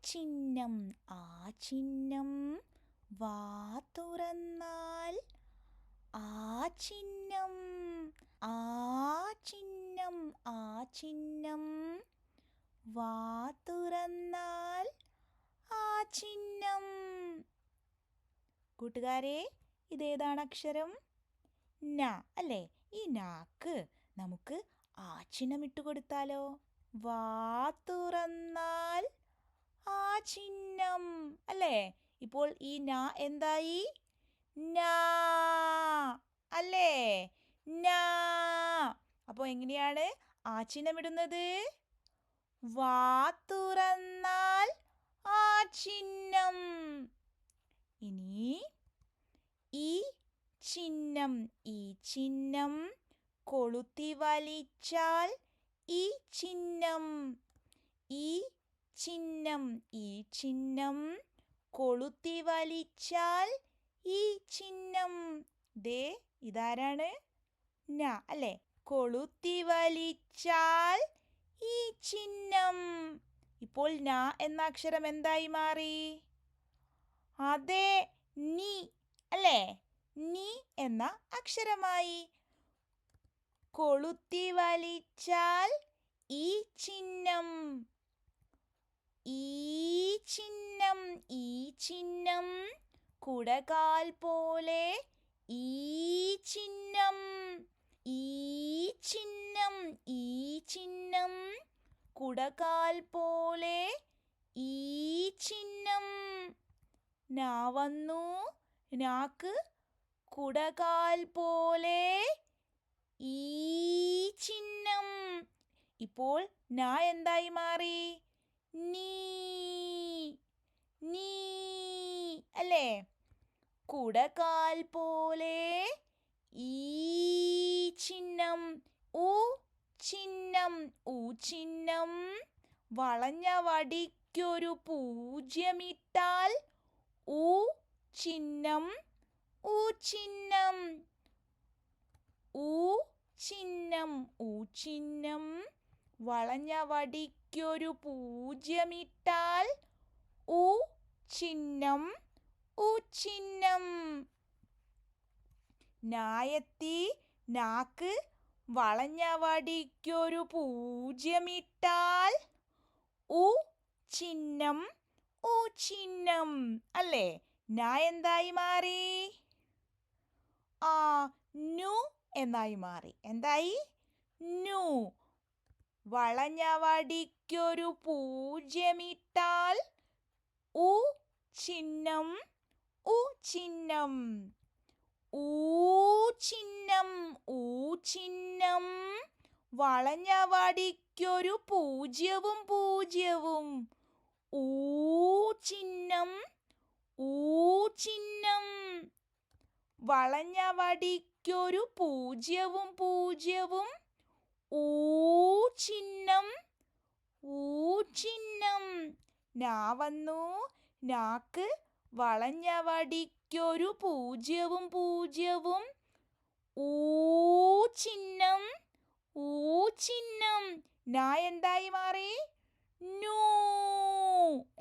ചിഹ്നം ആ ചിഹ്നം വാ തുറന്നാൽ ആ ചിഹ്നം ആ ചിഹ്നം ആ ചിഹ്നം വാ തുറന്നാൽ ആ ചിഹ്നം. കൂട്ടുകാരെ, ഇതേതാണ് അക്ഷരം? ന അല്ലേ? ഈ നാക്ക് നമുക്ക് ആ ചിഹ്നം ഇട്ടുകൊടുത്താലോ? വാ തുറന്നാൽ ആ ചിഹ്നം അല്ലേ? ഇപ്പോൾ ഈ ന എന്തായി? നാ അല്ലേ? നാ. അപ്പോൾ എങ്ങനെയാണ് ആ ചിഹ്നം ഇടുന്നത്? വാ തുറന്നാൽ ആ ചിഹ്നം. ഇനി ഈ ചിഹ്നം ഈ ചിഹ്നം കൊളുത്തി വലിച്ചാൽ ഈ ചിഹ്നം ഈ ചിഹ്നം ഈ ചിഹ്നം കൊളുത്തി വലിച്ചാൽ ഈ ചിഹ്നം. ദേ ഇതാരാണ്? ന അല്ലേ? കൊളുത്തി വലിച്ചാൽ ഈ ചിഹ്നം. ഇപ്പോൾ ന എന്ന അക്ഷരം എന്തായി മാറി? അതെ, നി അല്ലേ? നി എന്ന അക്ഷരമായി. കൊളുത്തി വലിച്ചാൽ ഈ ചിഹ്നം ഈ ചിഹ്നം ഈ ചിഹ്നം കുടകാൽ പോലെ ഈ ചിഹ്നം ഈ ചിഹ്നം ഈ ചിഹ്നം കുടകാൽ പോലെ ഈ ചിഹ്നം. നാ വന്നു, നാക്ക് കുടകാൽ പോലെ ഈ ചിഹ്നം. ഇപ്പോൾ നാ എന്തായി മാറി? നീ നീ അല്ലേ? കുടകാൽ പോലെ ഈ ചിഹ്നം ഉ ചിഹ്നം ഉ ചിഹ്നം വളഞ്ഞ വടിക്കൊരു പൂജ്യമിട്ടാൽ ഉ ചിഹ്നം ഉ ചിഹ്നം ഉ ചിഹ്നം ഉ ചിഹ്നം വളഞ്ഞ വടിക്കൊരു പൂജ്യമിട്ടാൽ ഉ ചിഹ്നം ഉ ചിഹ്നം. നായെത്തി, നാക്ക് വളഞ്ഞ വടിക്കൊരു പൂജ്യമിട്ടാൽ ഉ ചിഹ്നം ഉ ചിഹ്നം അല്ലേ? നാ എന്തായി മാറി? നു എന്നായി മാറി. എന്തായി? നു. വളഞ്ഞ വടിക്കൊരു പൂജ്യമിട്ടാൽ ഉ ചിഹ്നം ഉ ചിഹ്നം ഊ ചിഹ്നം ഊ ചിഹ്നം വളഞ്ഞ വടിക്കൊരു പൂജ്യവും പൂജ്യവും ഊ ചിഹ്നം ഊ ചിഹ്നം വളഞ്ഞ വടിക്കൊരു പൂജ്യവും പൂജ്യവും ഊ ചിഹ്നം ഊ ചിഹ്നം. നാ വന്നു, നാക്ക് വളഞ്ഞ വടിക്കൊരു പൂജ്യവും പൂജ്യവും ഊ ചിഹ്നം ഊ ചിഹ്നം. നാ എന്തായി മാറി? നൂ.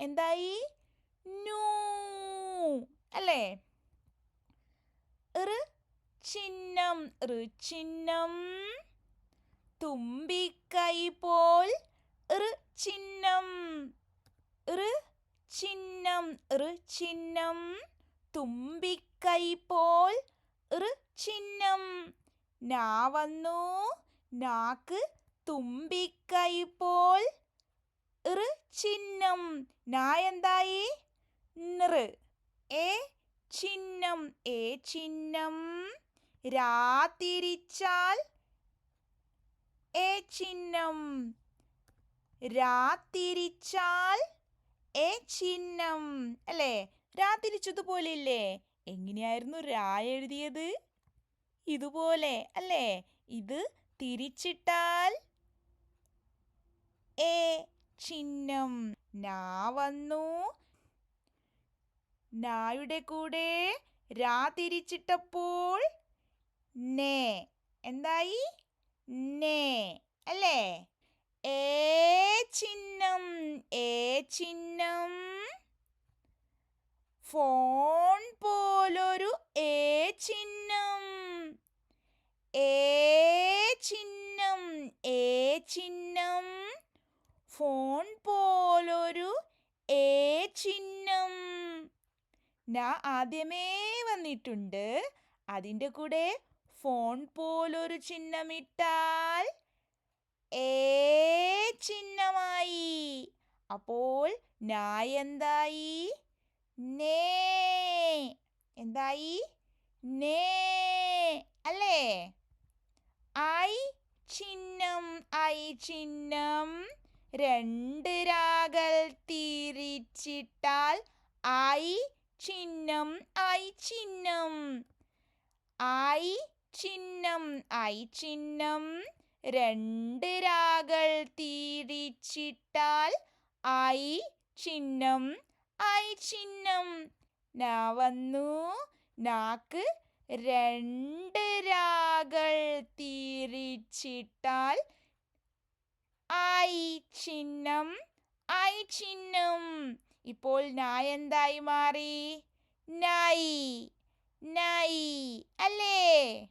എന്തായി? നൂ അല്ലേ? ഋ ചിഹ്നം ഋ ചിഹ്നം തുമ്പിക്കൈ പോൽ ഋ ചിഹ്നം ഋ ചിഹ്നം ഋ ചിഹ്നം തുമ്പിക്കൈ പോൽ ഋ ചിഹ്നം. നാ വന്നു, നാക്ക് തുമ്പിക്കൈ പോൽ ഋ ചിഹ്നം. നാ എന്തായി? നൃ. എ ചിഹ്നം എ ചിഹ്നം രാ തിരിച്ചാൽ എ ചിഹ്നം രാ തിരിച്ചാൽ എ ചിഹ്നം അല്ലേ? രാ തിരിച്ചതുപോലെ ഇല്ലേ? എങ്ങനെയായിരുന്നു രാ എഴുതിയത്? ഇതുപോലെ അല്ലേ? ഇത് തിരിച്ചിട്ടാൽ എ ചിഹ്നം. നാ വന്നു, നായുടെ കൂടെ രാ തിരിച്ചിട്ടപ്പോൾ നേ. എന്തായി? നേ അല്ലേ? ഏ ചിഹ്നം ഏ ചിഹ്നം. ഫോൺ പോലൊരു ഏ ചിഹ്നം. ചിഹ്നം. ചിഹ്നം. ഫോൺ പോലൊരു ചിഹ്നം. ആദ്യമേ വന്നിട്ടുണ്ട്. അതിൻ്റെ കൂടെ ഫോൺ പോലൊരു ചിഹ്നമിട്ടാൽ ചിഹ്നമായി. അപ്പോൾ എന്തായി? എന്തായി? അല്ലേ? ചിഹ്നം. രണ്ട് രാകൾ തിരിച്ചിട്ടാൽ ചിഹ്നം. ചിഹ്നം. ചിഹ്നം. രണ്ട് രാകൾ തിരിച്ചിട്ടാൽ ചിഹ്നം. ചിഹ്നം. വന്നു. നാക്ക് രണ്ട് രാകൾ തിരിച്ചിട്ടാൽ ചിഹ്നം. ചിഹ്നം. ഇപ്പോൾ എന്തായി മാറി? നൈ. അല്ലേ?